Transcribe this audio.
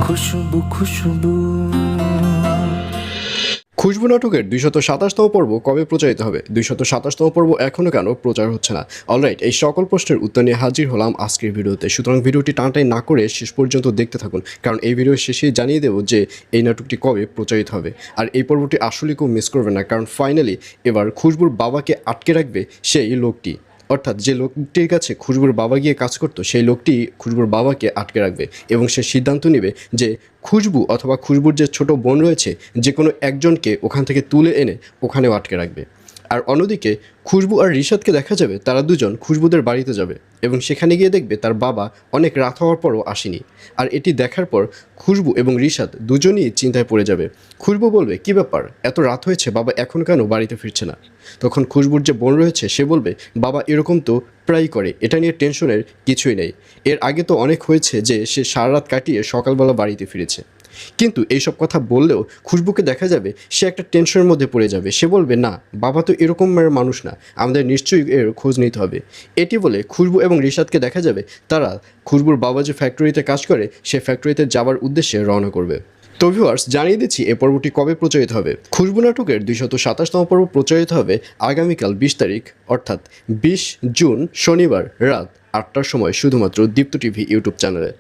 খুশবু খুশবু। খুশবু নাটকের ২২৭তম পর্ব কবে প্রচারিত হবে? ২২৭তম পর্ব এখনও কেন প্রচার হচ্ছে না? অলরাইট, এই সকল প্রশ্নের উত্তর নিয়ে হাজির হলাম আজকের ভিডিওতে। সুতরাং ভিডিওটি টানটাই না করে শেষ পর্যন্ত দেখতে থাকুন, কারণ এই ভিডিওর শেষেই জানিয়ে দেবো যে এই নাটকটি কবে প্রচারিত হবে। আর এই পর্বটি আসলে কেউ মিস করবে না, কারণ ফাইনালি এবার খুশবুর বাবাকে আটকে রাখবে সেই লোকটি, অর্থাৎ যে লোকটির কাছে খুশবুর বাবা গিয়ে কাজ করতো সেই লোকটি খুশবুর বাবাকে আটকে রাখবে এবং সে সিদ্ধান্ত নেবে যে খুশবু অথবা খুশবুর যে ছোট বোন রয়েছে যে কোনো একজনকে ওখান থেকে তুলে এনে ওখানেও আটকে রাখবে। আর অন্যদিকে খুশবু আর রিশাদকে দেখা যাবে তারা দুজন খুশবুদের বাড়িতে যাবে এবং সেখানে গিয়ে দেখবে তার বাবা অনেক রাত হওয়ার পরও আসেনি। আর এটি দেখার পর খুশবু এবং রিশাদ দুজনেই চিন্তায় পড়ে যাবে। খুশবু বলবে, কী ব্যাপার, এত রাত হয়েছে, বাবা এখন কেন বাড়িতে ফিরছে না? তখন খুশবুর যে বোন রয়েছে সে বলবে, বাবা এরকম তো প্রায়ই করে, এটা নিয়ে টেনশনের কিছুই নেই, এর আগে তো অনেক হয়েছে যে সে সারা রাত কাটিয়ে সকালবেলা বাড়িতে ফিরেছে। কিন্তু এইসব কথা বললেও খুশবুকে দেখা যাবে সে একটা টেনশনের মধ্যে পড়ে যাবে। সে বলবে, না, বাবা তো এরকম মানুষ না, আমাদের নিশ্চয়ই এর খোঁজ নিতে হবে। এটি বলে খুশবু এবং রিশাদকে দেখা যাবে তারা খুশবুর বাবা যে ফ্যাক্টরিতে কাজ করে সে ফ্যাক্টরিতে যাওয়ার উদ্দেশ্যে রওনা করবে। তো ভিউয়ার্স, জানিয়ে দিচ্ছি এই পর্বটি কবে প্রচারিত হবে। খুশবু নাটকের ২২৭তম পর্ব প্রচারিত হবে আগামীকাল ২০ তারিখ, অর্থাৎ ২০ জুন শনিবার রাত ৮টার সময় শুধুমাত্র দীপ্ত টিভি ইউটিউব চ্যানেলে।